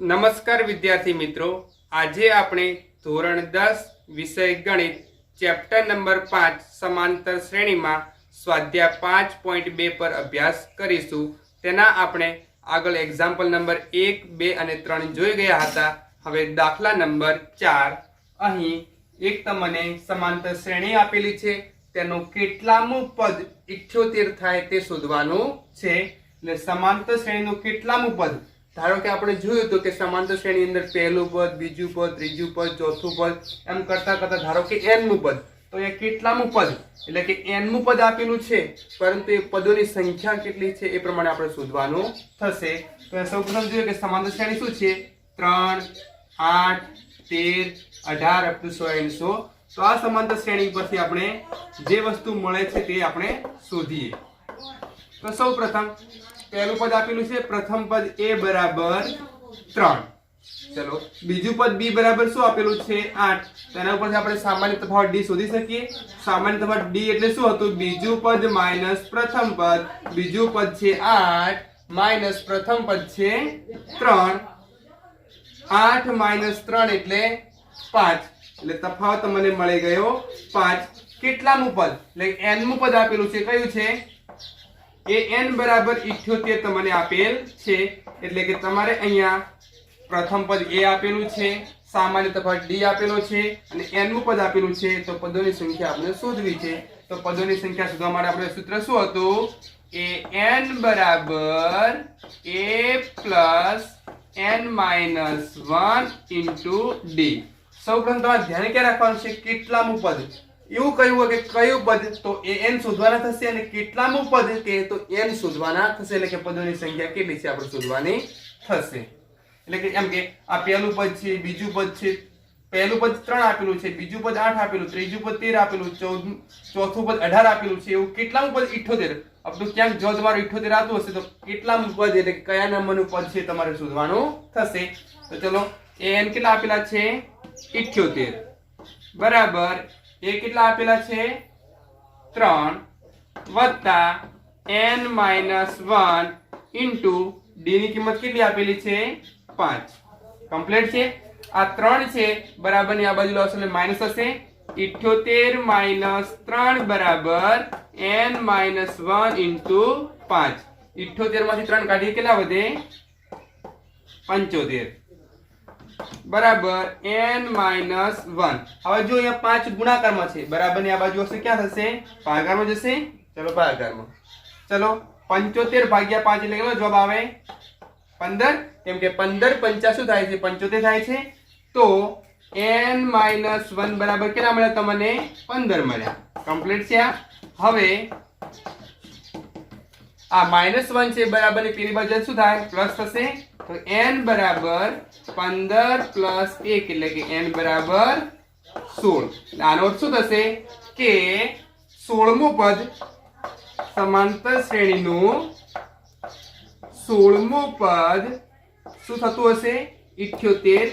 નમસ્કાર વિદ્યાર્થી મિત્રો, આજે આપણે ધોરણ 10 વિષય ગણિત ચેપ્ટર નંબર 5 સમાંતર શ્રેણીમાં સ્વાધ્યાય 5.2 પર અભ્યાસ કરીશું। તેના આપણે આગળ એક્ઝામ્પલ નંબર 1, 2 અને 3 જોઈ ગયા હતા। હવે દાખલા નંબર 4 અહીં એક તમને સમાંતર શ્રેણી આપેલી છે, તેનું કેટલામું પદ 78 થાય તે શોધવાનું છે। એટલે સમાંતર શ્રેણીનું કેટલામું પદ, ધારો કે આપણે જોયું તો કે સમાંતર શ્રેણી અંદર પહેલું પદ, બીજું પદ, ત્રીજું પદ, ચોથું પદ એમ કરતા કરતા ધારો કે n મું પદ, તો એ કેટલામું પદ એટલે કે n મું પદ આપેલું છે, પરંતુ એ પદોની સંખ્યા કેટલી છે એ પ્રમાણે આપણે શોધવાનું થશે। તો સૌપ્રથમ જોઈએ કે સમાંતર શ્રેણી શું છે, 3, 8, 13, 18 અપ ટુ 100। તો આ સમાંતર શ્રેણી પરથી આપણે જે વસ્તુ મળે છે તે આપણે શોધીએ। તો સૌપ્રથમ પહેલું પદ આપેલું છે, પ્રથમ પદ a બરાબર 3, ચલો બીજું પદ b બરાબર શું આપેલું છે 8, તેના ઉપરથી આપણે સામાન્ય તફાવત d શોધી શકીએ। સામાન્ય તફાવત d એટલે શું હતું, બીજું પદ માઈનસ પ્રથમ પદ, બીજું પદ છે 8 માઈનસ પ્રથમ પદ છે 3, 8 માઈનસ 3 એટલે 5, એટલે તફાવત મને મળી ગયો 5। કેટલામું પદ એટલે n મું પદ આપેલું છે, કયું છે એ n બરાબર 78 તમને આપેલ છે, એટલે કે તમારે અહીંયા પ્રથમ પદ a આપેલું છે, સામાન્ય તફાવત d આપેલો છે અને n મું પદ આપેલું છે, તો પદોની સંખ્યા આપણે શોધવી છે। તો પદોની સંખ્યા શોધવા માટે આપણે સૂત્ર શું હતું, a n બરાબર a plus n minus 1 into d। સૌપ્રથમ તમારે ધ્યાન ક્યાં રાખવાનું છે, કેટલામું પદ, એવું કહ્યું હોય કે કયું પદ, તો an શોધવાના થશે અને કેટલામું પદ કે તો n શોધવાના થશે, એટલે કે પદોની સંખ્યા કેટલી છે આપણે શોધવાની થશે। એટલે કે એમ કે આ પહેલું પદ છે, બીજું પદ છે, પહેલું પદ 3 આપેલું છે, બીજું પદ 8 આપેલું, ત્રીજું પદ 13 આપેલું, ચોથું પદ 18 આપેલું છે, એવું કેટલામું પદ 78। अब तो ક્યાંક જો તમારું 78 આતું હશે તો કેટલામું પદ એટલે કયા નંબરનું પદ છે તમારે શોધવાનું થશે। તો ચલો an કેટલા આપેલા છે 78 બરાબર એ કેટલા આપેલા છે 3 વત્તા n માઈનસ 1 ઇન્ટુ d ની કિંમત કેટલી આપેલી છે 5, કમ્પ્લીટ છે। આ 3 છે બરાબર ની આ બાજુ લાવશો એટલે માઈનસ હશે, 78 માઈનસ 3 બરાબર n માઈનસ 1 ઇન્ટુ 5, 78 માંથી 3 કાઢીએ કેટલા વધે 75 બરાબર n માઈનસ 1। હવે જો અહીંયા 5 ગુણાકારમાં છે બરાબર ની આ બાજુ હશે ક્યાં થશે ભાગાકારમાં જશે, ચલો ભાગાકારમાં, ચલો 75 ભાગ્યા 5 એટલે કેટલો જવાબ આવે 15, કેમ કે 15 પંચા શું થાય છે 75 થાય છે। તો n માઈનસ 1 બરાબર કેટલા મળ્યા તમને 15 મળ્યા, કમ્પ્લીટ છે। હવે આ માઈનસ 1 છે બરાબર ની પેલી બાજુ શું થાય પ્લસ થશે, તો n બરાબર 15 પ્લસ 1 એટલે કે n બરાબર 16। આનો અર્થ શું થશે કે 16મું પદ સમાંતર શ્રેણીનું 16મું પદ શું થતું હશે 78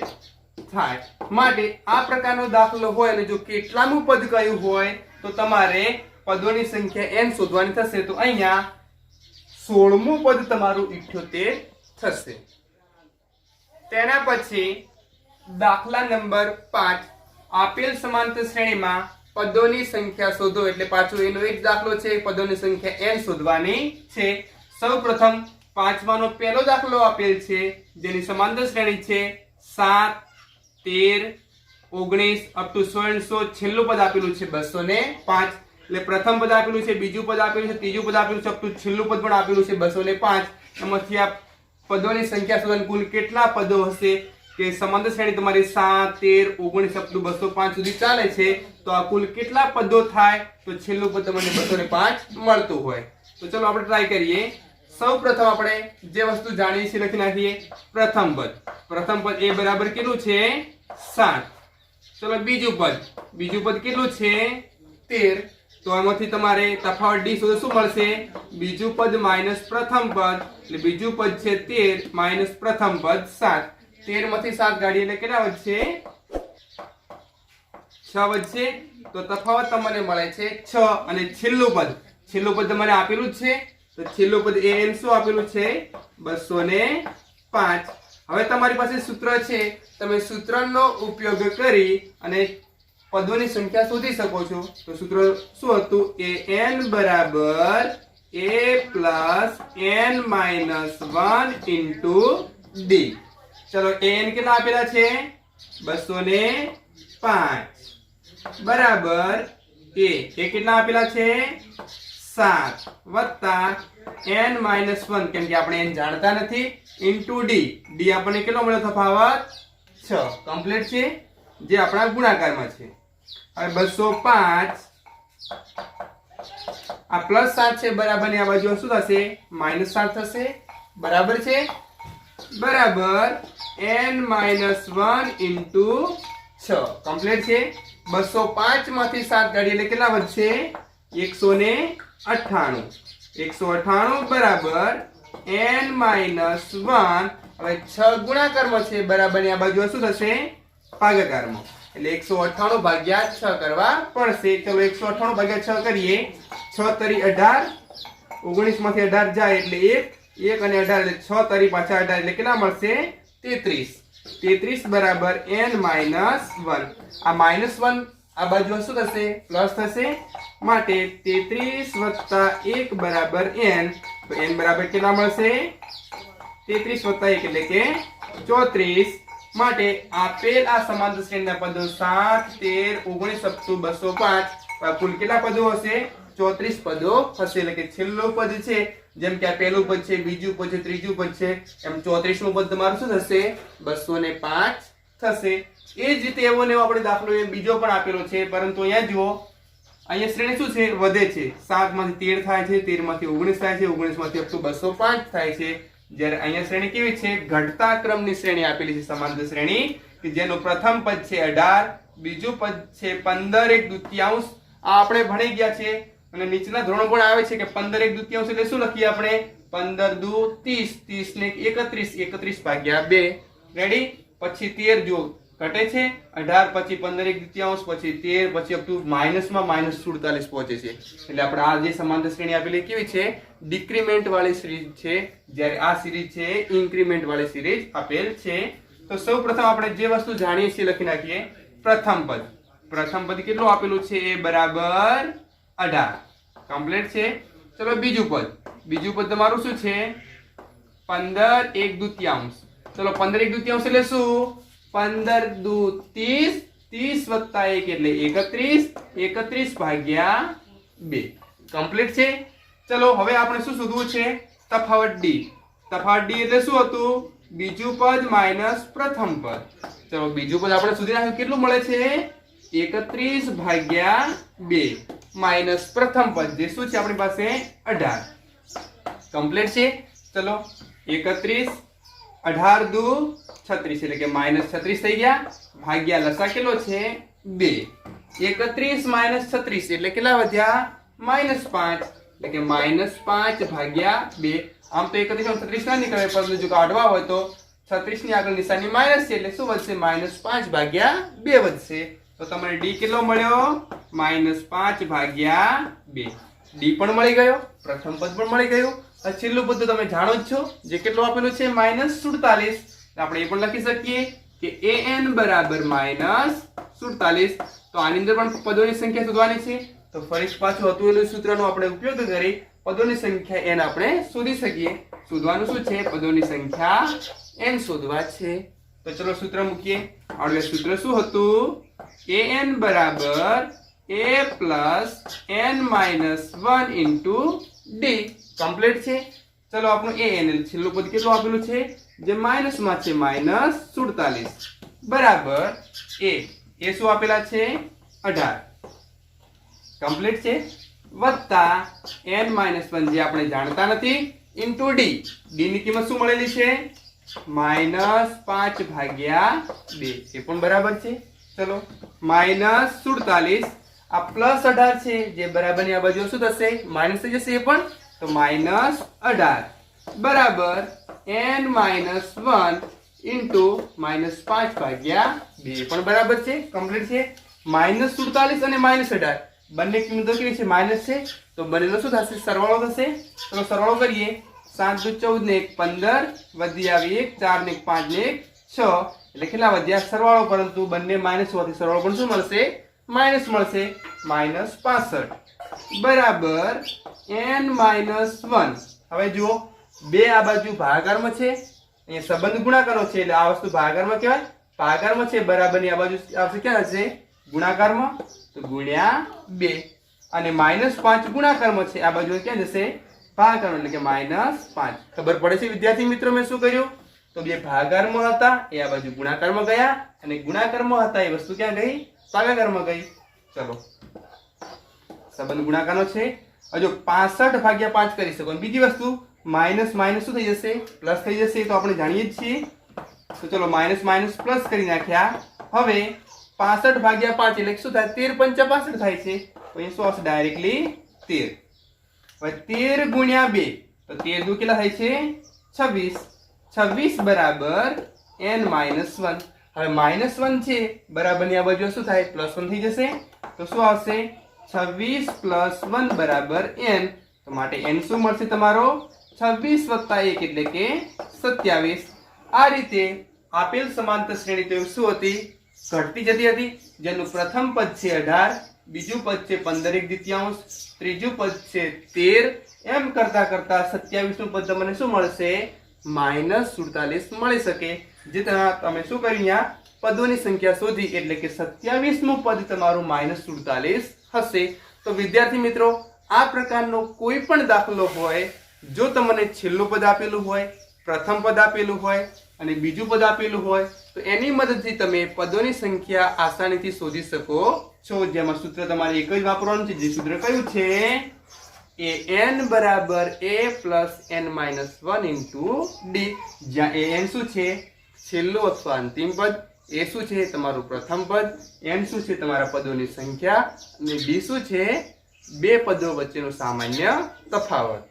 થાય। માટે આ પ્રકારનો દાખલો હોય અને જો કેટલામું પદ કયું હોય તો તમારે પદોની સંખ્યા n શોધવાની થશે। તો અહીંયા 16મું પદ તમારું 78 થશે। તેના પછી દાખલા નંબર 5 આપેલ સમાંતર શ્રેણીમાં પદોની સંખ્યા શોધો, એટલે પાછો એનો એક દાખલો છે, પદોની સંખ્યા n શોધવાની છે। સૌપ્રથમ પાંચમાનો પહેલો દાખલો આપેલ છે જેની સમાંતર શ્રેણી છે 7, 13, 19 અપ ટુ 100, છેલ્લું પદ આપેલું છે 205। એટલે પ્રથમ પદ આપેલું છે, બીજું પદ આપેલું છે, ત્રીજું પદ આપેલું છે, અપ ટુ છેલ્લું પદ પણ આપેલું છે 205। એમાંથી આ પદોની સંખ્યા શોધવાની કુલ કેટલા પદો હશે, કે સમાંતર શ્રેણી તમારી 7, 13, 19 અપ ટુ 205 સુધી ચાલે છે, તો આ કુલ કેટલા પદો થાય, તો છેલ્લું પદ તમને 205 મળતું હોય। તો ચલો આપણે ટ્રાય કરીએ। સૌ પ્રથમ આપણે જે વસ્તુ જાણીએ છીએ લખી નાખીએ, પ્રથમ પદ a બરાબર કેટલું છે 7, ચલો બીજું પદ કેટલું છે 13, તો આમાંથી તમારે તફાવત d શોધો, શું મળશે બીજું પદ માઈનસ પ્રથમ પદ, એટલે બીજું પદ છે 13 માઈનસ પ્રથમ પદ 7, 13 માંથી 7 કાઢીએ એટલે કેટલા વધશે 6 વધશે। તો તફાવત તમને મળે છે 6। અને છેલ્લું પદ તમને આપેલું જ છે, તો છેલ્લું પદ an શું આપેલું છે 205। હવે તમારી પાસે સૂત્ર છે, તમે સૂત્રનો ઉપયોગ કરી અને પદોની સંખ્યા શોધી શકો છો. તો સૂત્ર શું હતું? an બરાબર a plus n minus 1 into d. ચલો an કેટલા આપેલા છે? 205 બરાબર a કેટલા આપેલા છે? 7 વત્તા n માઇનસ 1 કેમ કે આપણે n જાણતા નથી ઇન્ટુ d. d આપણને કેટલો મળ્યો તફાવત? 6. કમ્પ્લીટ છે, જે આપણા ગુણાકારમાં છે. હવે 205 આ પ્લસ 7 છે બરાબર ની આ બાજુ શું થશે? માઇનસ 7 થશે. બરાબર છે, બરાબર n માઇનસ 1 ઇન્ટુ 6. કમ્પ્લીટ છે. 205 માંથી 7 કાઢીએ એટલે કેટલા વધશે? 198. 198 બરાબર n માઇનસ 1. હવે 6 ગુણાકારમાં છે બરાબર ની આ બાજુ શું થશે? ભાગાકારમાં. એટલે 198 ભાગ્યા 6 કરવા પડશે. ચલો 198 ભાગ્યા 6 કરીએ. 6 તરી 18, 19 માંથી 18 જાય એટલે 1 અને 18 એટલે 6 તરી પાછા 18 એટલે કેટલા મળશે? 33. 33 બરાબર n માઇનસ 1. આ માઇનસ 1 આ બાજુ શું થશે? પ્લસ થશે. માટે 33 વત્તા 1 બરાબર n. તો n બરાબર કેટલા મળશે? 33 વત્તા 1 એટલે કે 34. માટે આપેલ આ સમાંતર શ્રેણીના પદો 7, 13, 19 + 205 કુલ કેટલા પદો હશે? 34 પદો હશે. એટલે કે છેલ્લું પદ છે, જેમ કે આ પહેલું પદ છે, બીજું પદ છે, ત્રીજું પદ છે, એમ 34મું પદ તમારું શું થશે? 205 થશે. એ જ રીતે એવો ને એવો આપણે દાખલો બીજો પણ આપેલો છે, પરંતુ અહીંયા જુઓ, અહીંયા શ્રેણી શું છે? વધે છે. 7 માંથી 13 થાય છે, 13 માંથી 19 થાય છે, 19 માંથી 205 થાય છે. જ્યારે અહીંયા શ્રેણી કેવી છે? ઘટતા ક્રમની શ્રેણી આપેલી છે, સમાંતર શ્રેણી, કે જેનું પ્રથમ પદ છે 18, બીજું પદ છે 15/1/2. આ આપણે ભણી ગયા છે અને નીચેના ધોરણો પણ આવે છે કે 15/1/2 એટલે શું લખીએ આપણે? 15 × 2 30, 30 ને 31, 31 ભાગ્યા 2. રેડી? પછી 13 જો ઘટે છે, 18 પછી 15/1/2 પછી 13 પછી અપ ટુ માઇનસમાં -47 પહોંચે છે. એટલે આપણે આ જે સમાંતર શ્રેણી આપેલી કેવી છે? ડિક્રીમેન્ટ વાળી સિરીઝ છે, જ્યારે આ સિરીઝ છે ઇન્ક્રીમેન્ટ વાળી સિરીઝ આપેલ છે. તો સૌપ્રથમ આપણે જે વસ્તુ જાણીએ છીએ લખી નાખીએ. પ્રથમ પદ કેટલું આપેલું છે? a બરાબર 18. કમ્પ્લીટ છે. ચલો બીજું પદ તમારું શું છે? 15/1/2. ચલો 15/1/2 એટલે શું? 15 દુ 30, 30 વત્તા 1 એટલે 31, 31 ભાગ્યા 2. કમ્પ્લીટ છે. ચલો હવે આપણે શું શોધવું છે? તફાવત d. તફાવત d એટલે શું હતું? બીજું પદ માઇનસ પ્રથમ પદ. ચલો બીજું પદ આપણે શોધી નાખ્યું. કેટલું મળે છે? 31 ભાગ્યા 2 માઇનસ પ્રથમ પદ જે શું છે આપણી પાસે? 18. કમ્પ્લીટ છે. ચલો 31, 18 દુ 36 એટલે કે -36 થઈ ગયા. ભાગ્યા લસા કેટલો છે? 2. 31 - 36 એટલે કેટલા વધ્યા? -5. એટલે કે -5 ભાગ્યા 2. આમ તો 31 અને 36 ના નીકળે, પરંતુ જો કાઢવા હોય તો 36 ની આગળ નિશાની માઇનસ છે એટલે શું વધશે? -5 ભાગ્યા 2 વધશે. તો તમને d કેટલો મળ્યો? -5 ભાગ્યા 2. d પણ મળી ગયો, પ્રથમ પદ પણ મળી ગયું. આ છેલ્લું પદ તમે જાણો જ છો, જે કેટલું આપેલું છે? -47. આપણે એ પણ લખી શકીએ કે an બરાબર -47. તો આની અંદર પણ પદોની સંખ્યા શોધવાની છે. તો ફરી પાછું હતું એનું સૂત્રનો આપણે ઉપયોગ કરી પદોની સંખ્યા n આપણે શોધી શકીએ. શોધવાનું શું છે? પદોની સંખ્યા n શોધવા છે. તો ચલો સૂત્ર મૂકીએ. આપણે સૂત્ર શું હતું? an બરાબર a plus n minus 1 into d. Complete છે. ચલો આપણું an છેલ્લું પદ કેટલું આપેલું છે? જે માઇનસમાં છે, -47 બરાબર a શું આપેલા છે? 18. કમ્પ્લીટ છે. વત્તા n માઇનસ 1 જે આપણે જાણતા નથી ઇન્ટુ d. d ની કિંમત શું મળેલી છે? -5 ભાગ્યા 2. એ પણ બરાબર છે. ચલો -47 આ +18 છે, જે બરાબર ની આ બાજુ શું થશે? માઇનસ થઈ જશે. એ પણ તો -18 બરાબર n માઇનસ 1 ઇન્ટુ -5 ભાગ્યા 2. પણ બરાબર છે. કમ્પ્લીટ છે. -47 અને -18 બંને કિંમતો કેવી છે? માઇનસ છે. તો બંનેનો શું થશે? સરવાળો થશે. ચલો સરવાળો કરીએ. 7 દુ 14 ને 1 15 વધી આવી 1 4 ને 1 5 ને 1 6 એટલે કેટલા વધ્યા સરવાળો, પરંતુ બંને માઇનસ હોવાથી સરવાળો પણ શું મળશે? માઇનસ મળશે. -65 બરાબર n-1. હવે જુઓ, બે આ બાજુ ભાગાકારમાં છે, અહીંયા સંબંધ ગુણાકારનો છે એટલે આ વસ્તુ ભાગાકારમાં કહેવાય. ભાગાકારમાં છે બરાબરની આ બાજુ આવશે ક્યાં હશે? ગુણાકારમાં. તો ગુણ્યા 2. અને -5 ગુણાકારમાં છે, આ બાજુ ક્યાં જશે? ભાગાકારમાં, એટલે કે -5. ખબર પડે છે વિદ્યાર્થી મિત્રો મેં શું કર્યું? તો બે ભાગાકારમાં હતા એ આ બાજુ ગુણાકારમાં ગયા, અને ગુણાકારમાં હતા એ વસ્તુ ક્યાં ગઈ? ભાગાકારમાં ગઈ. ચલો, સંબંધ ગુણાકારનો છે. હજુ 65 ભાગ્યા 5 કરી શકો. બીજી વસ્તુ માઇનસ માઇનસ શું થઈ જશે? પ્લસ થઈ જશે, તો આપણે જાણીએ જ છીએ. તો ચલો માઇનસ માઇનસ પ્લસ કરી નાખ્યા. હવે 65 ભાગ્યા 5 એટલે શું થાય? 13 પંચા 65 થાય છે. તો એ શું આવશે? ડાયરેક્ટલી 13. હવે 13 ગુણ્યા 2 તો 13 દુ કેટલા થાય છે? 26. 26 બરાબર n-1. હવે -1 છે બરાબરની આ બાજુ શું થાય? +1 થઈ જશે. તો શું આવશે? 26 + 1 બરાબર n. તો માટે n શું મળશે તમારો? 26 + 1 એટલે કે 27. આ રીતે આપેલ સમાંતર શ્રેણી તો શું હતી? ઘટતી જતી હતી. જેનું પ્રથમ પદ છે 18, બીજું પદ છે 15/2, ત્રીજું પદ છે 13, એમ કરતા કરતા 27 નું પદ તમને શું મળશે? -47 મળી શકે. જે તમે શું કર્યું? અહીંયા પદોની સંખ્યા શોધી, એટલે કે 27 નું પદ તમારું -47 હશે. તો વિદ્યાર્થી મિત્રો, આ પ્રકારનો કોઈ પણ દાખલો હોય, જો તમને છેલ્લું પદ આપેલું હોય, પ્રથમ પદ આપેલું હોય અને બીજું પદ આપેલું હોય, તો એની મદદથી તમે પદોની સંખ્યા આસાનીથી શોધી શકો છો. જેમાં સૂત્ર તમારે એક જ વાપરવાનું છે. જે સૂત્ર કયું છે? an બરાબર a + n-1 × d. જ્યાં an શું છે? છેલ્લું અથવા અંતિમ પદ. a શું છે? તમારું પ્રથમ પદ. n શું છે? તમારા પદોની સંખ્યા. અને d શું છે? બે પદો વચ્ચેનો સામાન્ય તફાવત.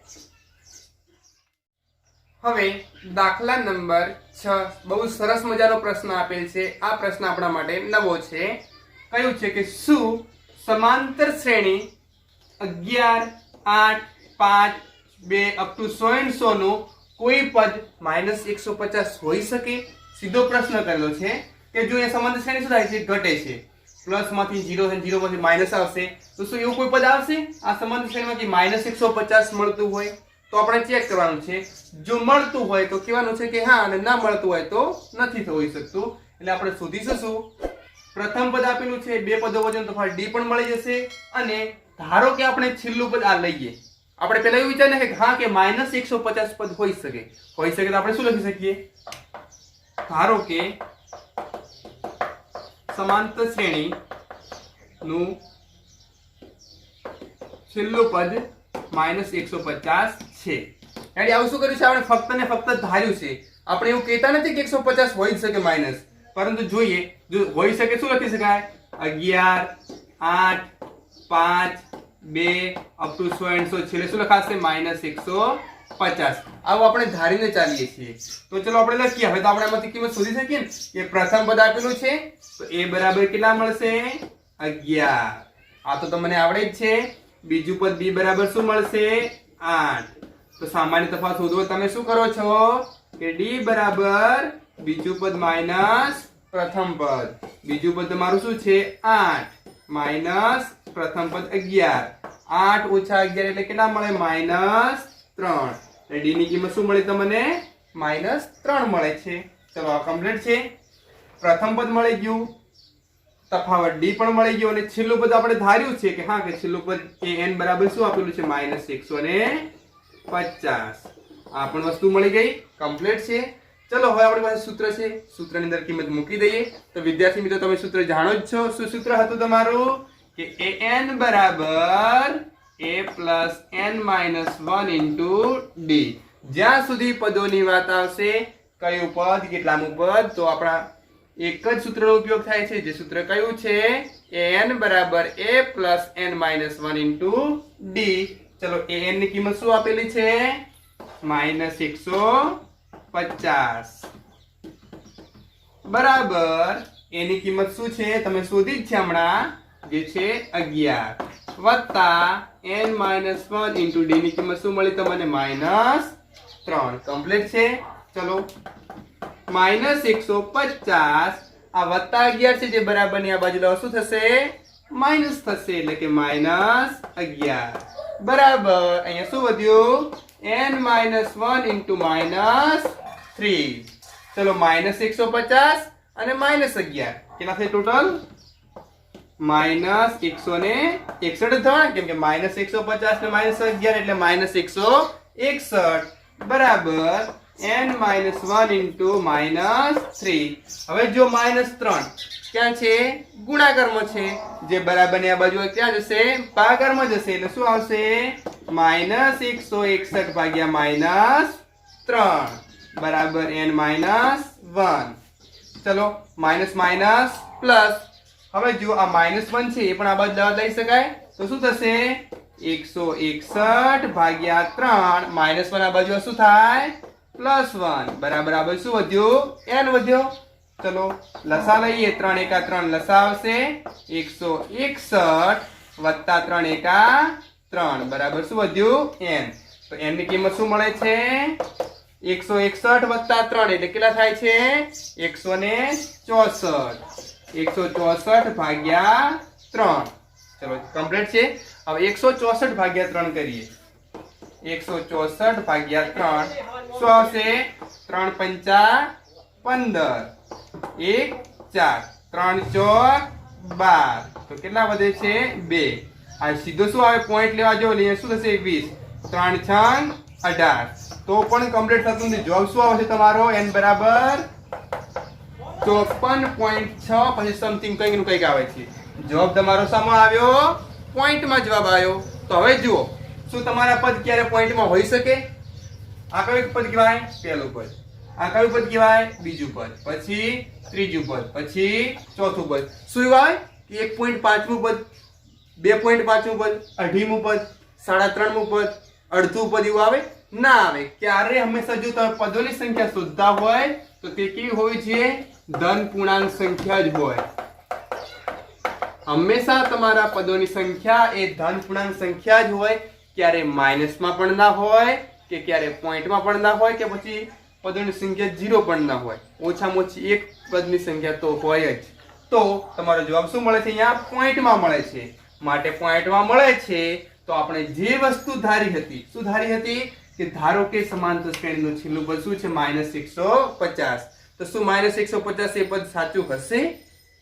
હવે દાખલા નંબર 6 બહુ સરસ મજાનો પ્રશ્ન આપેલ છે. આ પ્રશ્ન આપણા માટે નવો છે. કયું છે કે શું સમાંતર શ્રેણી 11, 8, 5, 2 અપ ટુ 100 નું કોઈ પદ -150 હોઈ શકે? સીધો પ્રશ્ન કરેલો છે કે જો એ સમાંતર શ્રેણી શું થાય છે? ઘટે છે. પ્લસ માંથી 0 અને 0 માંથી માઇનસ આવશે, તો શું એવું કોઈ પદ આવશે આ સમાંતર શ્રેણીમાંથી -150 મળતું હોય? તો આપણે ચેક કરવાનું છે. જો મળતું હોય તો કહેવાનું છે કે હા, અને ના મળતું હોય તો નથી હોઈ શકતું. એટલે આપણે શોધીશું શું? પ્રથમ પદ આપેલું છે, બે પદો વચ્ચેનો તફાવત d પણ મળી જશે. અને ધારો કે આપણે છેલ્લું પદ આ લઈએ. આપણે પહેલા એવું વિચારીએ કે હા, કે -150 પદ હોઈ શકે. હોઈ શકે તો આપણે શું લખી શકીએ? ધારો કે સમાંતર શ્રેણી નું છેલ્લું પદ -150 છે. એટલે આવું શું કર્યું છે? આપણે ફક્ત ને ફક્ત ધાર્યું છે. આપણે એવું કહેતા નથી કે 150 હોઈ શકે માઇનસ, પરંતુ જોઈએ જો હોઈ શકે શું લખી શકાય? 11, 8, 5, 2 અપ ટુ 100 છેલ્લે શું લખાશે? -150. આવું આપણે ધારીને ચાલીએ છીએ. તો ચલો આપણે લખીએ. હવે તો આપણે આમાંથી કિંમત શોધી શકીએ ને કે પ્રથમ પદ આપેલું છે તો a બરાબર કેટલા મળશે? 11. આ તો તમને આવડે જ છે. બીજું પદ b બરાબર શું મળશે? 8. તો સામાન્ય તફાવત શોધવો. તમે શું કરો છો કે d બરાબર બીજું પદ માઇનસ પ્રથમ પદ. બીજું પદ તમારું શું છે? 8 માઇનસ પ્રથમ પદ 11. 8 - 11 એટલે કેટલા મળે? -3. એટલે d ની કિંમત શું મળી તમને? -3 મળે છે. ચલો આ કમ્પ્લીટ છે. પ્રથમ પદ મળી ગયું, તફાવત d પણ મળી ગયો, અને છેલ્લું પદ આપણે ધાર્યું છે કે હા, કે છેલ્લું પદ an બરાબર શું આપેલું છે? -150. આ પણ વસ્તુ મળી ગઈ. કમ્પ્લીટ છે. ચલો હવે આપણી પાસે સૂત્ર છે. સૂત્રની અંદર કિંમત મૂકી દઈએ. તો વિદ્યાર્થી મિત્રો, તમે સૂત્ર જાણો જ છો. શું સૂત્ર હતું તમારું? કે an બરાબર a + n-1 × d. જ્યાં સુધી પદોની વાત આવશે, કયું પદ કેટલામું પદ, તો આપણા એક જ સૂત્રનો ઉપયોગ થાય છે. જે સૂત્ર કયું છે? an બરાબર a + n-1 × d. ચલો an ની કિંમત શું આપેલી છે? -150 બરાબર a ની કિંમત શું છે? તમે શોધી જ છે હમણાં, જે છે 11 વત્તા n-1 × d ની કિંમત શું મળી તમને? 3 કમ્પ્લીટ છે। ચલો -150 આ વત્તા 11 છે જે બરાબરની આ બાજુ લાવો શું થશે માઈનસ થશે એટલે કે -11 બરાબર અહીંયા શું વધ્યું n - 1 into -3 ચલો -150 અને -11 કેટલા થાય ટોટલ -161 થવાના કેમ કે -150 ને -11 એટલે -161 બરાબર n - 1 into -3 હવે જો -3 ક્યાં છે ગુણાકારમાં છે જે બરાબરની આ બાજુ ક્યાં જશે ભાગાકારમાં જશે એટલે શું આવશે -161 ભાગ્યા -3 બરાબર n - 1 ચલો માઈનસ માઈનસ પ્લસ હવે જો આ -1 છે એ પણ આ બાજુ લઈ શકાય તો શું થશે 161 ભાગ્યા 3 -1 આ બાજુ શું થાય +1 બરાબર આ બાજુ શું વધ્યું n વધ્યો ચલો લસા લઈએ 3 * 3 લસા આવશે 161 + 3 * 3 બરાબર શું વધ્યું n તો n ની કિંમત શું મળે છે 161 + 3 એટલે કેટલા થાય છે 164 164 ભાગ્યા 3 ચલો કમ્પ્લીટ છે હવે 164 ભાગ્યા 3 કરીએ 164 ભાગ્યા 3 શું આવશે 3 × 5 = 15 1 4 3 × 4 12 તો કેટલા વધે છે 2 આ સીધો શું આવે પોઈન્ટ લેવા જો એટલે શું થશે 20 3 × 6 18 તો પણ કમ્પ્લીટ થતું નથી જવાબ શું આવશે તમારો n બરાબર 54.6 પછી સમથિંગ કંઈક નું કંઈક આવે છે જવાબ તમારો સામો આવ્યો પોઈન્ટમાં જવાબ આવ્યો તો હવે જુઓ શું તમારા પદ ક્યારે પોઈન્ટમાં હોઈ શકે આ કયું પદ કહેવાય પહેલું પદ આ કયું પદ કહેવાય બીજું પદ પછી ત્રીજું પદ પછી ચોથું પદ શું કહેવાય કે 1.5મું પદ 2.5મું પદ અઢીમું પદ 3.5મું પદ અડધું પદ એવું આવે ના આવે ક્યારે હંમેશા જો તમે પદોની સંખ્યા શોધતા હોય તો તે કેવી હોવી જોઈએ ધન પૂર્ણાંક સંખ્યા જ હોય હંમેશા તમારા પદોની સંખ્યા એ ધન પૂર્ણાંક સંખ્યા જ હોય ક્યારે માઈનસમાં પણ ના હોય કે ક્યારે પોઈન્ટમાં પણ ના હોય કે પછી પદોની સંખ્યા 0 પણ ના હોય ઓછામાં ઓછી એક પદની સંખ્યા તો હોય જ તો તમારો જવાબ શું મળે છે અહીંયા પોઈન્ટમાં મળે છે માટે પોઈન્ટમાં મળે છે તો આપણે જે વસ્તુ ધારી હતી શું ધારી હતી કે ધારો કે સમાંતર શ્રેણીનું છેલ્લું પદ શું છે -150 તો શું -150 એ પદ સાચું હશે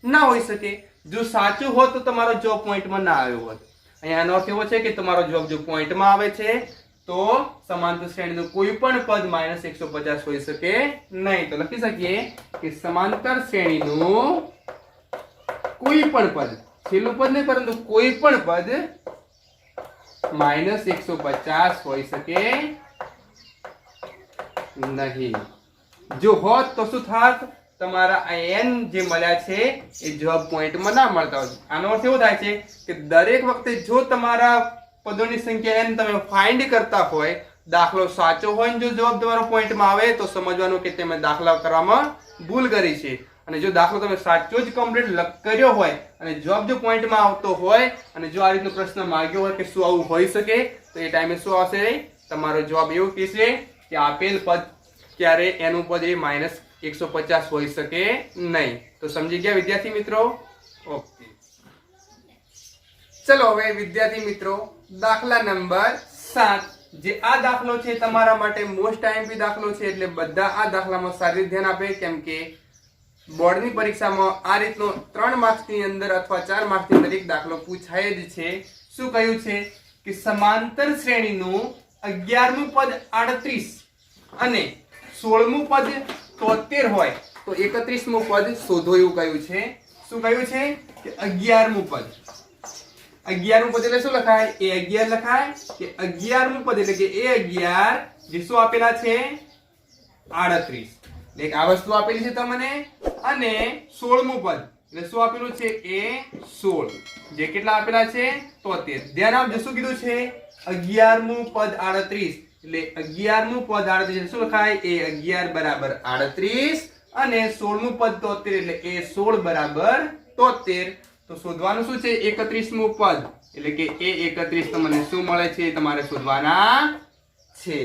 ના હોઈ શકે જો સાચું હોત તો તમારો જવાબ પોઈન્ટમાં ના આવ્યો હોત અહીંયા આનો અર્થ એવો છે કે તમારો જવાબ જો પોઈન્ટમાં આવે છે તો સમાંતર શ્રેણીનું કોઈ પણ પદ -150 હોઈ શકે નહીં તો લખી શકીએ કે સમાંતર શ્રેણીનું કોઈ પણ પદ છેલ્લું પદ નહીં પરંતુ કોઈ પણ પદ -150 હોઈ શકે નહીં જો હોત તો શું થાત તમારા n જે મળ્યા છે એ જવાબ પોઈન્ટમાં ના મળતા હોય આનો અર્થ એવો થાય છે કે દરેક વખતે જો તમારા પદોની સંખ્યા n તમે ફાઇન્ડ કરતા હોય દાખલો સાચો હોય ને જો જવાબ તમારો પોઈન્ટમાં આવે તો સમજવાનું કે તમે દાખલા કરવામાં ભૂલ કરી છે અને જો દાખલો તમે સાચો જ કમ્પ્લીટ કર્યો હોય અને જવાબ જો પોઈન્ટમાં આવતો હોય અને જો આ રીતનો પ્રશ્ન માંગ્યો હોય કે શું આવું હોઈ શકે તો એ ટાઈમે શું આવશે તમારો જવાબ એવું કહેશે કે આપેલ પદ ક્યારે એનું પદ એ -150 હોઈ શકે નહીં તો સમજી ગયા વિદ્યાર્થી મિત્રો ઓકે ચલો હવે વિદ્યાર્થી મિત્રો દાખલા નંબર 7 જે આ દાખલો છે તમારા માટે મોસ્ટ આઈએમપી દાખલો છે એટલે બધા આ દાખલામાં સારી ધ્યાન આપે કેમ કે બોર્ડની પરીક્ષામાં આ રીતનો 3 માર્ક્સની અંદર અથવા 4 માર્ક્સની અંદર એક દાખલો પૂછાય જ છે શું કહ્યું છે કે સમાંતર શ્રેણીનું 11મું પદ 38 અને 16મું પદ 73 હોય તો 31મું પદ શોધો એવું કહ્યું છે શું કહ્યું છે કે 11મું પદ 11મું પદ એટલે શું લખાય a11 લખાય કે 11મું પદ એટલે કે a11 જે શું આપેલા છે 38 એક આ વસ્તુ આપેલી છે તમને અને 16મું પદ એટલે શું આપેલું છે a16 જે કેટલા આપેલા છે 73 ધ્યાન આપજો શું કીધું છે 11મું પદ 38 એટલે 11મું પદ 38 શું લખાય a11 બરાબર 38 અને 16મું પદ 73 એટલે a16 બરાબર 73 તો શોધવાનું શું છે 31મું પદ એટલે કે a31 તમને શું મળે છે તમારે શોધવાના છે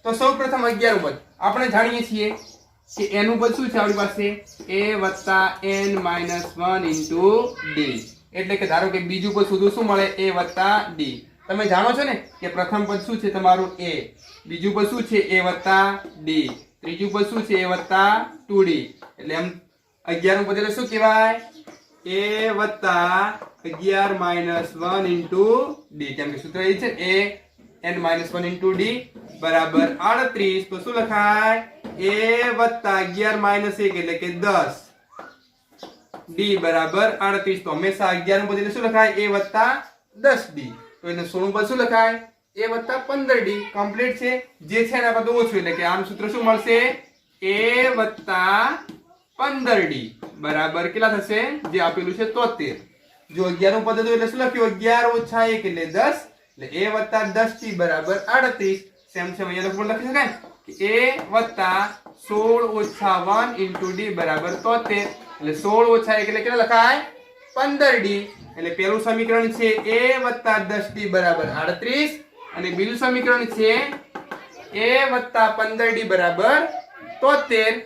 તો તો સૌપ્રથમ 11 નું પદ આપણે જાણીએ છીએ કે n નું પદ શું છે આપણી પાસે a + n - 1 * d, એટલે કે ધારો કે બીજું પદ શોધવું શું મળે a + d. તમે જાણો છો ને કે પ્રથમ પદ શું છે તમારું a, બીજું પદ શું છે a + d, ત્રીજું પદ શું છે a + 2d, એટલે એમ 11 નું પદ એટલે શું કહેવાય a + 11 - 1 * d, કેમ કે સૂત્ર એ છે a n - 1 * d બરાબર 38. તો શું લખાય a + 11 - 1 એટલે કે 10 d બરાબર 38. તો હંમેશા 11 નું પદ એટલે શું લખાય a + 10d. તો એટલે 16 નું પદ શું લખાય a + 15d. કમ્પ્લીટ છે. જે છે એના કરતા ઓછું એટલે કે આનું સૂત્ર શું મળશે a + 15d બરાબર કેટલા થશે જે આપેલું છે 73. જો 11 નું પદ હતું એટલે શું લખ્યું 11 - 1 એટલે 10, એટલે a + 10d બરાબર 38. સેમ સેમ અહીંયા લખી શકાય કે a + 16 - 1 * d બરાબર 73, એટલે 16 - 1 એટલે કેટલા લખાય 15d. એટલે પહેલું સમીકરણ છે a + 10d બરાબર 38 અને બીજું સમીકરણ છે a + 15d બરાબર 73.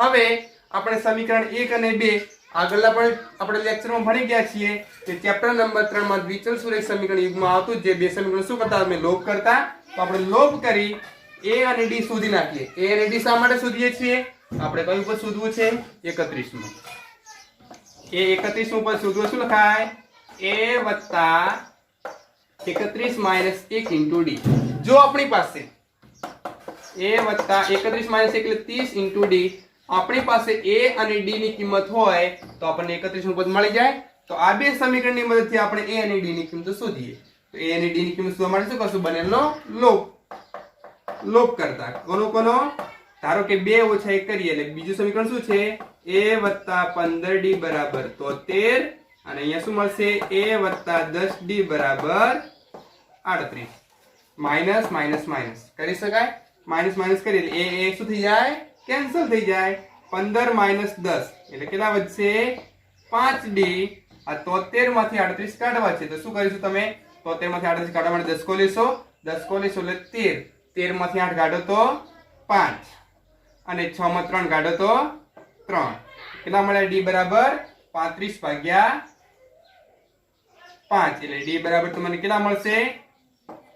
હવે આપણે સમીકરણ 1 અને 2 આગળના પણ આપણે લેક્ચરમાં ભણી ગયા છીએ કે ચેપ્ટર નંબર 3 માં દ્વિચલ સુરેખ સમીકરણ યુગમાં આવતું જે બે સમીકરણ શું કરતા અમે લોપ કરતા. તો આપણે લોપ કરી a અને d શોધી નાખીએ. a અને d શા માટે શોધીએ છીએ આપણે કયું પદ શોધવું છે 31 નું. એ 31 નું પદ શોધવું શું લખાય a + 31 - 1 * d. જો આપણી પાસે a + 31 - 1 એટલે 30 * d આપણી પાસે a અને d ની કિંમત હોય તો આપણને 31 નું પદ મળી જાય. તો આ બે સમીકરણની મદદથી આપણે a અને d ની કિંમત શોધીએ. તો a અને d ની કિંમત શોધવા માટે શું કરશું બંનેનો લોપ કરતા કોનો ધારો કે 2 - 1 કરીએ એટલે બીજું સમીકરણ શું છે a + 15d બરાબર 73 અને અહીંયા શું મળશે a + 10d બરાબર 38. માઈનસ માઈનસ માઈનસ કરી શકાય. માઈનસ માઈનસ કરીએ એટલે એ શું થઈ જાય કેન્સલ થઈ જાય. 15 - 10 એટલે કેટલા વધશે 5d. આ 73 માંથી 38 કાઢવા છે તો શું કરીશું તમે 73 માંથી 38 કાઢવા માટે 10 કો લેશો. 10 કો લેશો એટલે 13. 13 માંથી 8 કાઢો તો 5 અને 6 માં 3 કાઢો તો 3. કેટલા મળ્યા d બરાબર 35/5 એટલે d બરાબર તમને કેટલા મળશે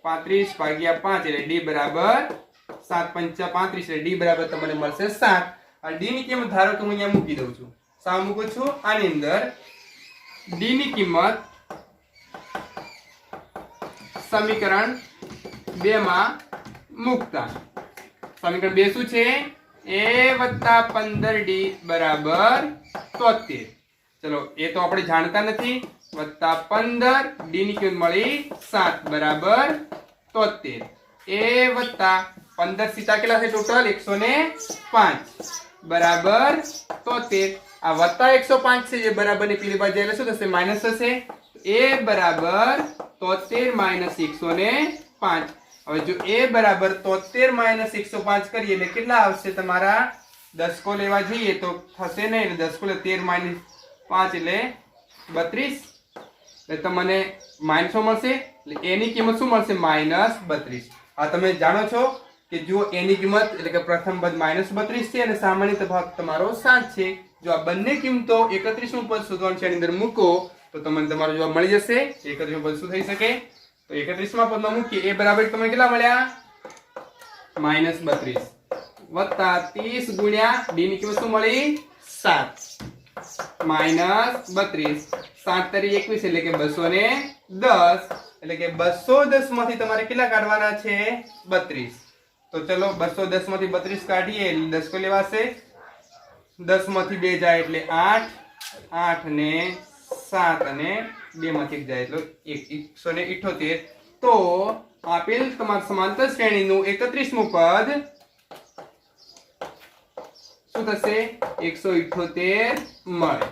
35/5 એટલે d બરાબર 7 × 5 = 35 એટલે d બરાબર તમને મળશે 7. આ d ની કિંમત ધારો કે હું અહીંયા મૂકી દઉં છું. સા મૂકું છું આની અંદર d ની કિંમત સમીકરણ 2 માં મૂકતા સમીકરણ 2 શું છે a + 15d બરાબર 73. ચલો એ તો આપણે જાણતા નથી. +15 d ની કિંમત મળી 7 બરાબર 73. a + 15 સીધા કેટલા છે ટોટલ 105 બરાબર 73. આ +105 છે જે બરાબર ની પેલી બાજુ એટલે શું થશે માઈનસ થશે. a બરાબર 73 - 105. હવે જો a બરાબર 73 - 105 કરીએ એટલે કેટલા આવશે તમારા 10 કો લેવા જઈએ તો થશે નહીં એટલે 10 કો લે 13 - 5 એટલે 32 એટલે તમને માઈનસ મળશે એટલે a ની કિંમત શું મળશે -32. આ તમે જાણો છો કે જો a ની કિંમત એટલે કે પ્રથમ પદ -32 છે અને સામાન્ય તફાવત તમારો 7 છે. જો આ બંને કિંમતો 31 નું પદ શોધવાનું છે એની અંદર મૂકો તો તમને તમારો જવાબ મળી જશે. 31 નું પદ શું થઈ શકે તો 31 માં પદમાં મૂકીએ a બરાબર તમને કેટલા મળ્યા -32 વત્તા 30 ગુણ્યા d ની કિંમત શું મળી 7 -32 7 * 21 એટલે કે 210 એટલે કે 210 માંથી તમારે કેટલા કાઢવાના છે 32. તો ચલો 210 માંથી 32 કાઢીએ એટલે 10 કો લેવાશે. 10 માંથી 2 જાય એટલે 8 8 ને 7 અને 2 માંથી 1 જાય એટલે 178. તો આપેલ તમારા સમાંતર શ્રેણીનું 31મું પદ શું થશે 178 મળે.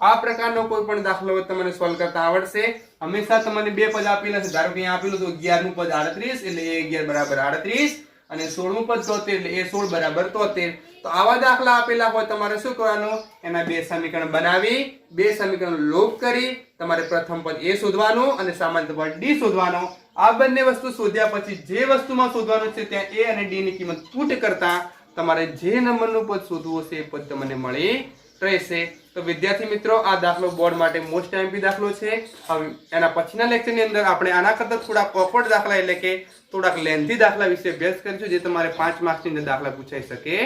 આ પ્રકારનો કોઈ પણ દાખલો તમને સોલ્વ કરતા આવડશે. હંમેશા તમને બે પદ આપેલા છે. ધારો કે અહીંયા આપેલું તો 11 નું પદ 38 એટલે a11 બરાબર 38 અને 16મું પદ 73 એટલે એ 16 બરાબર 73. તો આવા દાખલા આપેલા હોય તમારે શું કરવાનું, એના બે સમીકરણ બનાવી બે સમીકરણ લોપ કરી તમારે પ્રથમ પદ એ શોધવાનું અને સામાન્ય પદ ડી શોધવાનો. આ બંને વસ્તુ શોધ્યા પછી જે વસ્તુમાં શોધવાનું છે ત્યાં એ અને ડી ની કિંમત પુટ કરતા તમારે જે નંબરનું પદ શોધવું હશે એ પદ તમને મળી રહેશે. તો વિદ્યાર્થી મિત્રો, આ દાખલો બોર્ડ માટે મોસ્ટ આઈએમપી દાખલો છે. હવે એના પછીના લેક્ચરની અંદર આપણે આના કરતા થોડા ઓકવર્ડ દાખલા એટલે કે થોડાક લેન્થી દાખલા વિશે અભ્યાસ કરીશું, જે તમારે 5 માર્ક્સની અંદર દાખલા પૂછાઈ શકે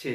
છે.